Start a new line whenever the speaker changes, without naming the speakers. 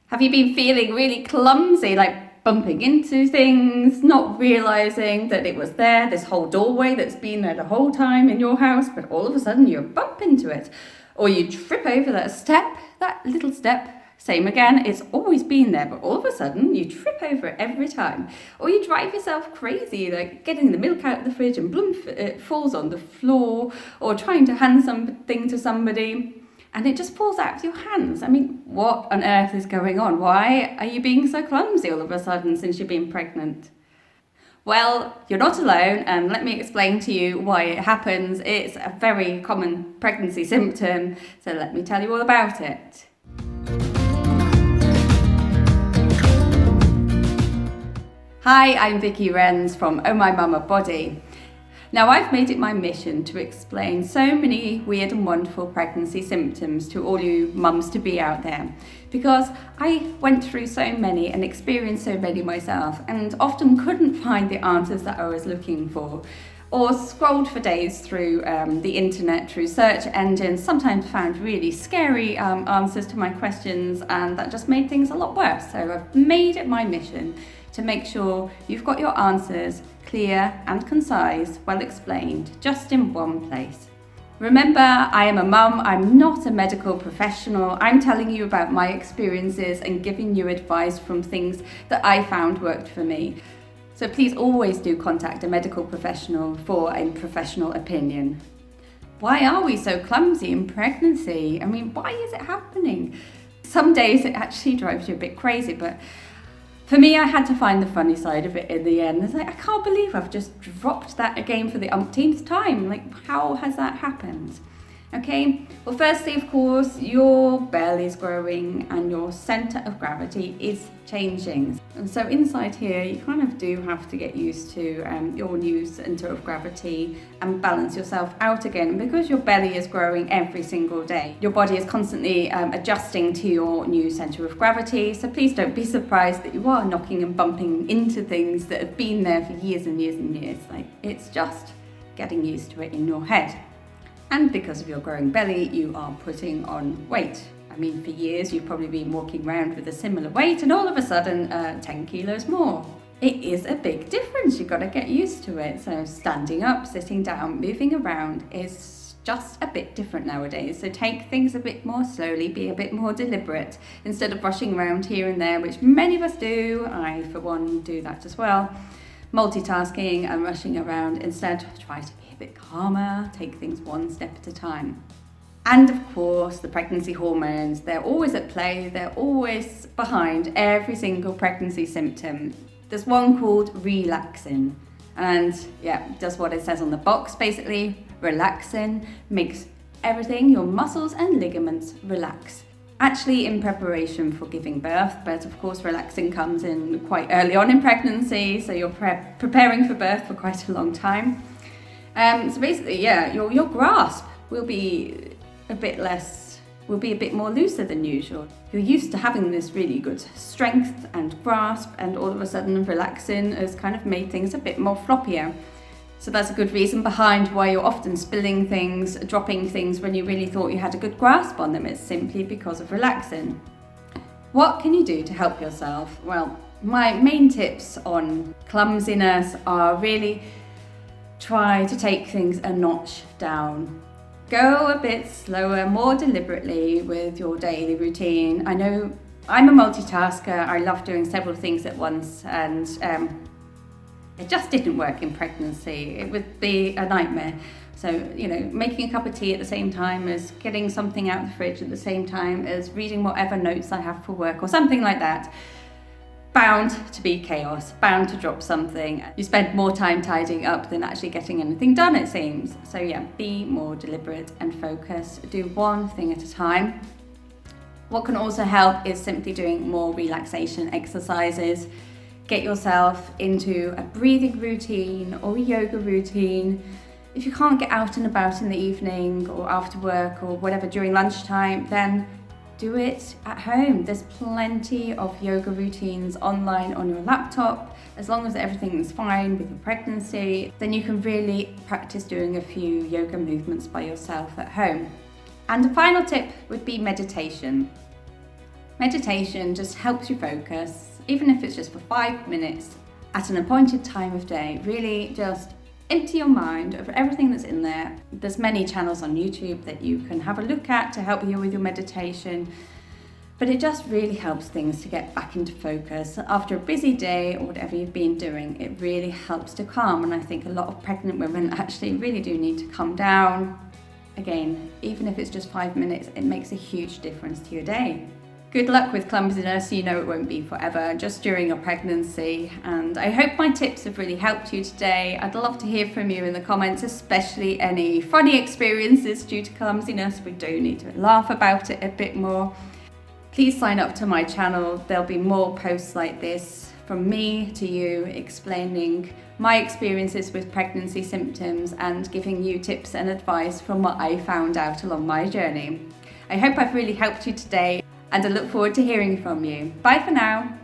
Have you been feeling really clumsy, like bumping into things, not realizing that it was there, this whole doorway that's been there the whole time in your house, but all of a sudden you bump into it? Or you trip over that step, that little step, same again, it's always been there, but all of a sudden you trip over it every time. Or you drive yourself crazy, like getting the milk out of the fridge and bloom, it falls on the floor, or trying to hand something to somebody and it just falls out of your hands. I mean, what on earth is going on? Why are you being so clumsy all of a sudden since you've been pregnant? Well, you're not alone, and let me explain to you why it happens. It's a very common pregnancy symptom, so let me tell you all about it. Hi, I'm Vicky Renz from Oh My Mama Body. Now, I've made it my mission to explain so many weird and wonderful pregnancy symptoms to all you mums-to-be out there, because I went through so many and experienced so many myself and often couldn't find the answers that I was looking for, or scrolled for days through the internet, through search engines, sometimes found really scary answers to my questions, and that just made things a lot worse. So I've made it my mission to make sure you've got your answers clear and concise, well explained, just in one place. Remember, I am a mum, I'm not a medical professional. I'm telling you about my experiences and giving you advice from things that I found worked for me. So please always do contact a medical professional for a professional opinion. Why are we so clumsy in pregnancy? I mean, why is it happening? Some days it actually drives you a bit crazy, but for me, I had to find the funny side of it in the end. It's like, I can't believe I've just dropped that again for the umpteenth time. Like, how has that happened? Okay, well, firstly, of course, your belly is growing and your center of gravity is changing. And so inside here, you kind of do have to get used to your new center of gravity and balance yourself out again. Because your belly is growing every single day, your body is constantly adjusting to your new center of gravity. So please don't be surprised that you are knocking and bumping into things that have been there for years and years and years. Like, it's just getting used to it in your head. And because of your growing belly, you are putting on weight. I mean, for years, you've probably been walking around with a similar weight and all of a sudden, 10 kilos more. It is a big difference. You've got to get used to it. So standing up, sitting down, moving around is just a bit different nowadays. So take things a bit more slowly, be a bit more deliberate instead of rushing around here and there, which many of us do. I, for one, do that as well. Multitasking and rushing around. Instead, try to be a bit calmer, take things one step at a time. And of course, the pregnancy hormones, they're always at play, they're always behind every single pregnancy symptom. There's one called relaxin, and yeah, does what it says on the box basically. Relaxin makes everything, your muscles and ligaments, relax. Actually in preparation for giving birth, but of course relaxing comes in quite early on in pregnancy, so you're preparing for birth for quite a long time. So basically, yeah, your grasp will be a bit more looser than usual. You're used to having this really good strength and grasp, and all of a sudden relaxing has kind of made things a bit more floppier. So that's a good reason behind why you're often spilling things, dropping things when you really thought you had a good grasp on them. It's simply because of relaxing. What can you do to help yourself? Well, my main tips on clumsiness are really try to take things a notch down. Go a bit slower, more deliberately with your daily routine. I know I'm a multitasker. I love doing several things at once, and it just didn't work in pregnancy. It would be a nightmare. So, making a cup of tea at the same time as getting something out of the fridge at the same time as reading whatever notes I have for work or something like that. Bound to be chaos, bound to drop something. You spend more time tidying up than actually getting anything done, it seems. So yeah, be more deliberate and focused. Do one thing at a time. What can also help is simply doing more relaxation exercises. Get yourself into a breathing routine or a yoga routine. If you can't get out and about in the evening or after work or whatever during lunchtime, then do it at home. There's plenty of yoga routines online on your laptop. As long as everything's fine with your pregnancy, then you can really practice doing a few yoga movements by yourself at home. And the final tip would be meditation. Meditation just helps you focus, even if it's just for 5 minutes at an appointed time of day. Really just empty your mind of everything that's in there. There's many channels on YouTube that you can have a look at to help you with your meditation. But it just really helps things to get back into focus. After a busy day or whatever you've been doing, it really helps to calm. And I think a lot of pregnant women actually really do need to calm down. Again, even if it's just 5 minutes, it makes a huge difference to your day. Good luck with clumsiness. You know it won't be forever, just during your pregnancy. And I hope my tips have really helped you today. I'd love to hear from you in the comments, especially any funny experiences due to clumsiness. We do need to laugh about it a bit more. Please sign up to my channel. There'll be more posts like this from me to you, explaining my experiences with pregnancy symptoms and giving you tips and advice from what I found out along my journey. I hope I've really helped you today, and I look forward to hearing from you. Bye for now.